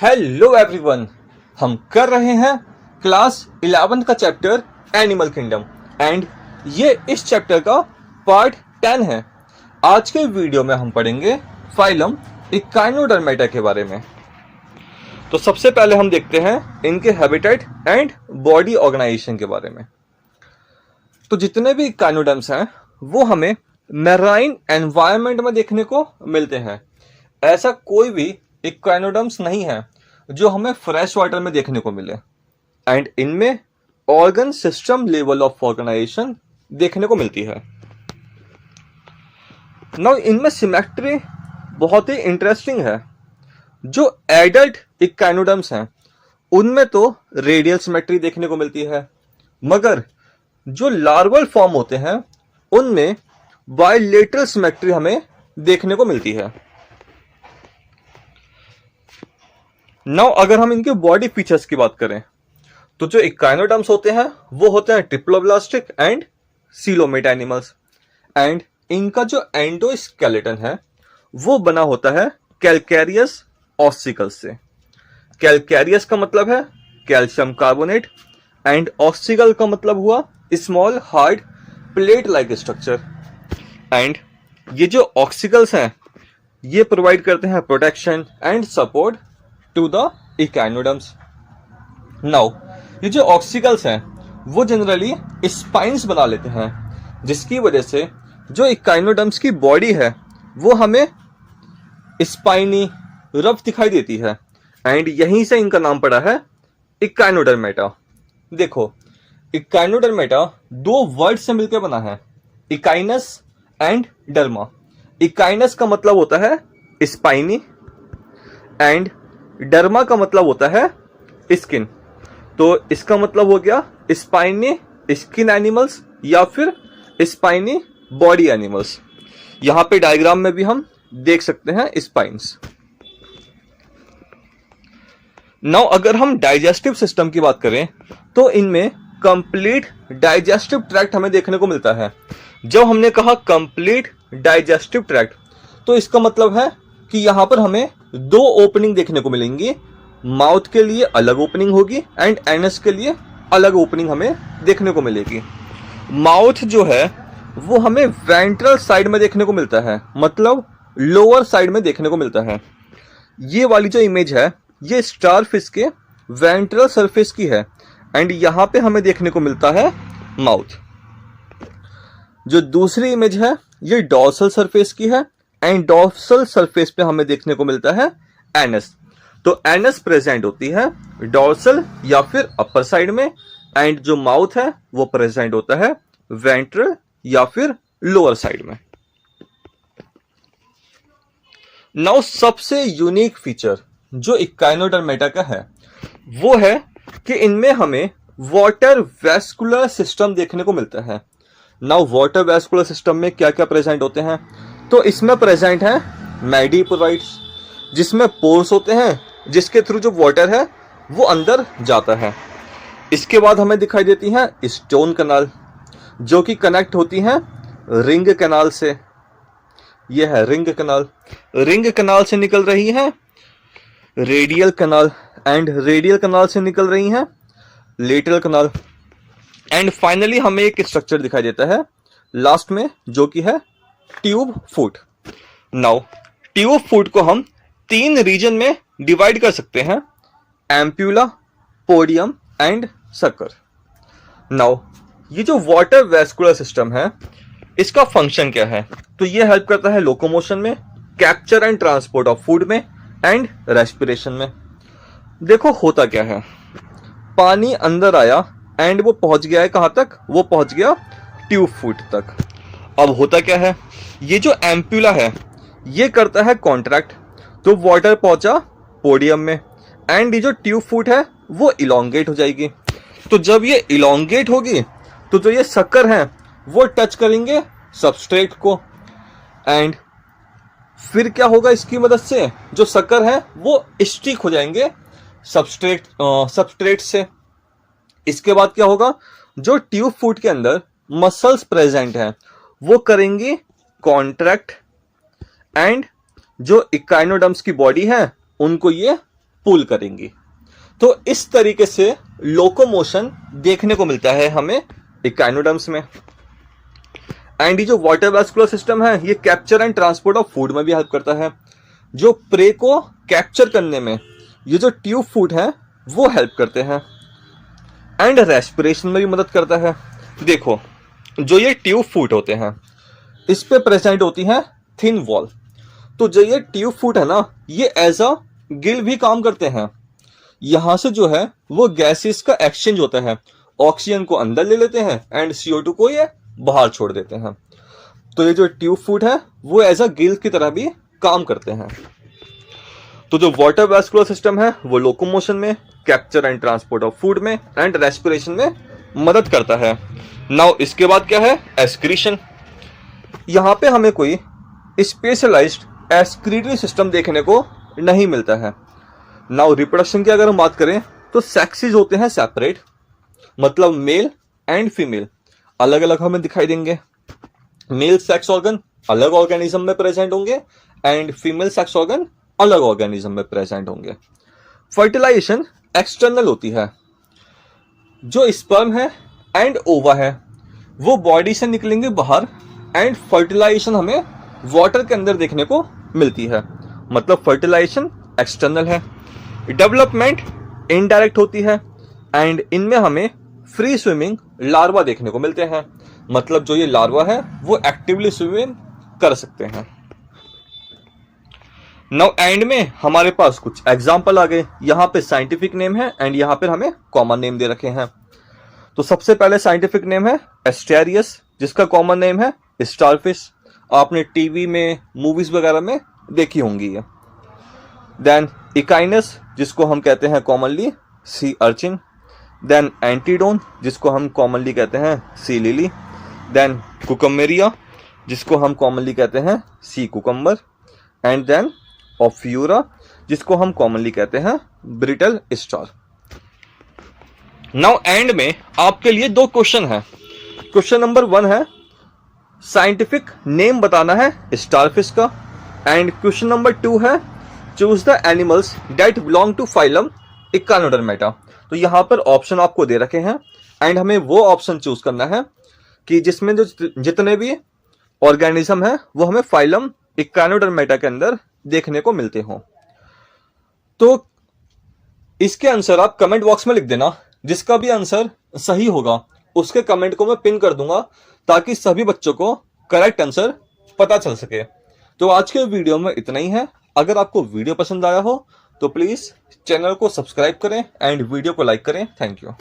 Hello everyone, हम कर रहे हैं क्लास 11 का चैप्टर एनिमल किंगडम एंड ये इस चैप्टर का पार्ट 10 है। आज के वीडियो में हम पढ़ेंगे फाइलम इकाइनोडर्मेटा के बारे में। तो सबसे पहले हम देखते हैं इनके हैबिटेट एंड बॉडी ऑर्गेनाइजेशन के बारे में। तो जितने भी इकाइनोडर्म्स हैं वो हमें मैराइन एनवायरनमेंट में देखने को मिलते हैं। ऐसा कोई भी इक्वाइनोडर्म्स नहीं है जो हमें फ्रेश वाटर में देखने को मिले एंड इनमें organ system level of organisation देखने को मिलती है। नाउ इनमें सिमेट्री बहुत ही इंटरेस्टिंग है। जो एडल्ट इक्वाइनोडर्म्स हैं उनमें तो रेडियल सिमेट्री देखने को मिलती है, मगर जो लार्वल फॉर्म होते हैं उनमें बाइलेटरल सिमेट्री हमें देखने को मिलती है। नाउ अगर हम इनके बॉडी फीचर्स की बात करें तो जो इक्वाइनोडर्म्स होते हैं वो होते हैं triploblastic and coelomate animals and इनका जो एंडोस्केलेटन है वो बना होता है कैल्केरियस ऑस्सिकल्स से। कैल्केरियस का मतलब है कैल्शियम कार्बोनेट एंड ऑस्सिकल का मतलब हुआ small hard plate like structure and ये जो ऑक्सिकल्स हैं ये प्रोवाइड करते हैं protection and support to the echinoderms. Now ये जो ऑक्सिकल्स हैं वो जनरली स्पाइन्स बना लेते हैं, जिसकी वजह से जो इकाइनोडर्म्स की बॉडी है वो हमें स्पाइनी रफ दिखाई देती है एंड यहीं से इनका नाम पड़ा है इकाइनोडर्मेटा। देखो, इकाइनोडर्मेटा दो वर्ड से मिलकर बना है, इकाइनस एंड डर्मा। इकाइनस का मतलब होता है स्पाइनी एंड डर्मा का मतलब होता है स्किन। तो इसका मतलब हो गया स्पाइनी स्किन एनिमल्स या फिर स्पाइनी बॉडी एनिमल्स। यहां पे डायग्राम में भी हम देख सकते हैं स्पाइन्स। नाउ अगर हम डाइजेस्टिव सिस्टम की बात करें तो इनमें कंप्लीट डाइजेस्टिव ट्रैक्ट हमें देखने को मिलता है। जब हमने कहा कंप्लीट डाइजेस्टिव ट्रैक्ट तो इसका मतलब है कि यहां पर हमें दो ओपनिंग देखने को मिलेंगी। माउथ के लिए अलग ओपनिंग होगी एंड एनस के लिए अलग ओपनिंग हमें देखने को मिलेगी। माउथ जो है वो हमें वेंट्रल साइड में देखने को मिलता है, मतलब लोअर साइड में देखने को मिलता है। ये वाली जो इमेज है ये स्टारफिश के वेंट्रल सरफेस की है एंड यहां पे हमें देखने को मिलता है माउथ। जो दूसरी इमेज है ये डॉर्सल सरफेस की है एंड डॉर्सल सरफेस पे हमें देखने को मिलता है एनस। तो एनस प्रेजेंट होती है डॉर्सल या फिर अपर साइड में एंड जो माउथ है वो प्रेजेंट होता है वेंट्रल या फिर लोअर साइड में। नाउ सबसे यूनिक फीचर जो इकाइनोडर्मेटा का है वो है कि इनमें हमें वाटर वेस्कुलर सिस्टम देखने को मिलता है। नाउ वाटर वेस्कुलर सिस्टम में क्या क्या प्रेजेंट होते हैं तो इसमें प्रेजेंट है मेडिपोराइट्स, जिसमें पोर्स होते हैं जिसके थ्रू जो वाटर है वो अंदर जाता है। इसके बाद हमें दिखाई देती हैं स्टोन कैनाल जो कि कनेक्ट होती हैं रिंग कैनाल से। ये है रिंग कैनाल। रिंग कैनाल से निकल रही है radial canal and radial canal से निकल रही हैं लेटरल कैनाल एंड फाइनली हमें एक स्ट्रक्चर दिखाई देता है लास्ट में जो कि है tube foot. Now tube foot को हम तीन रीजन में डिवाइड कर सकते हैं, ampulla, podium and sucker. Now ये जो वाटर वेस्कुलर सिस्टम है इसका फंक्शन क्या है तो ये हेल्प करता है लोकोमोशन में, capture and transport of food में एंड रेस्पिरेशन में। देखो होता क्या है, पानी अंदर आया एंड वो पहुंच गया है कहां तक, वो पहुंच गया ट्यूब फुट तक। अब होता क्या है, ये जो एम्प्यूला है ये करता है कॉन्ट्रैक्ट, तो वाटर पहुंचा पोडियम में एंड ये जो ट्यूब फुट है वो इलोंगेट हो जाएगी। तो जब ये इलोंगेट होगी तो जो ये सकर हैं वो टच करेंगे सबस्ट्रेट को एंड फिर क्या होगा, इसकी मदद से जो सकर है वो स्टिक हो जाएंगे सबस्ट्रेट से। इसके बाद क्या होगा, जो ट्यूब फुट के अंदर मसल्स प्रेजेंट हैं वो करेंगी कॉन्ट्रैक्ट एंड जो इकाइनोडर्म्स की बॉडी है उनको ये पुल करेंगी। तो इस तरीके से लोकोमोशन देखने को मिलता है हमें इकाइनोडर्म्स में। एंड ये जो वाटर वैस्कुलर सिस्टम है ये capture and transport of food में भी हेल्प करता है। जो प्रे को कैप्चर करने में ये जो ट्यूब फूड है वो हेल्प करते हैं। एंड रेस्पिरेशन में भी मदद करता है। देखो, जो ये ट्यूब फूड होते हैं इस पे प्रेजेंट होती है थिन वॉल। तो जो ये ट्यूब फूड है ना ये एज अ गिल भी काम करते हैं। यहां से जो है वो गैसेस का एक्सचेंज होता है, ऑक्सीजन को अंदर ले लेते हैं एंड CO2 को ये बाहर छोड़ देते हैं। तो ये जो ट्यूब फूड है वो एज अ गिल की तरह भी काम करते हैं। तो जो वाटर वैस्कुलर सिस्टम है वो लोकोमोशन में, capture and transport of food में एंड रेस्पिरेशन में मदद करता है। नाउ इसके बाद क्या है, एक्सक्रीशन। यहां पे हमें कोई स्पेशलाइज्ड एक्सक्रीटरी सिस्टम देखने को नहीं मिलता है। नाउ रिप्रोडक्शन की अगर हम बात करें तो सेक्सेस होते हैं सेपरेट, मतलब मेल एंड फीमेल अलग अलग हमें दिखाई देंगे। मेल सेक्स ऑर्गन अलग ऑर्गेनिज्म में प्रेजेंट होंगे एंड फीमेल सेक्स ऑर्गन अलग ऑर्गेनिज्म में प्रेजेंट होंगे। फर्टिलाइजेशन एक्सटर्नल होती है। जो स्पर्म है एंड ओवा है वो बॉडी से निकलेंगे बाहर एंड फर्टिलाइजेशन हमें वाटर के अंदर देखने को मिलती है, मतलब फर्टिलाइजेशन एक्सटर्नल है। डेवलपमेंट इनडायरेक्ट होती है एंड इनमें हमें फ्री स्विमिंग लार्वा देखने को मिलते हैं, मतलब जो ये लार्वा है वो एक्टिवली स्विमिंग कर सकते हैं। नाउ एंड में हमारे पास कुछ एग्जाम्पल आ गए। यहां पे साइंटिफिक नेम है एंड यहां पर हमें कॉमन नेम दे रखे हैं। तो सबसे पहले साइंटिफिक नेम है एस्टेरियस, जिसका कॉमन नेम है स्टारफिश। आपने टीवी में, मूवीज वगैरह में देखी होंगी ये। देन इकाइनस, जिसको हम कहते हैं कॉमनली सी अर्चिन। देन एंटीडोन, जिसको हम कॉमनली कहते हैं सी लिली। देन कुकमेरिया, जिसको हम कॉमनली कहते हैं सी कुकम्बर। एंड देन ऑफ्यूरा, जिसको हम कॉमनली कहते हैं ब्रिटल स्टार। नाउ एंड में आपके लिए दो क्वेश्चन है। क्वेश्चन नंबर 1 है साइंटिफिक नेम बताना है स्टारफिश का, एंड क्वेश्चन नंबर 2 है choose the animals that belong to phylum Echinodermata. तो यहां पर ऑप्शन आपको दे रखे हैं एंड हमें वो ऑप्शन चूज करना है कि जिसमें जो जितने भी ऑर्गेनिज्म है वो हमें फाइलम इकानोडर्मेटा के अंदर देखने को मिलते हो। तो इसके आंसर आप कमेंट बॉक्स में लिख देना। जिसका भी आंसर सही होगा उसके कमेंट को मैं पिन कर दूंगा ताकि सभी बच्चों को करेक्ट आंसर पता चल सके। तो आज के वीडियो में इतना ही है। अगर आपको वीडियो पसंद आया हो तो प्लीज चैनल को सब्सक्राइब करें एंड वीडियो को लाइक करें। Thank you.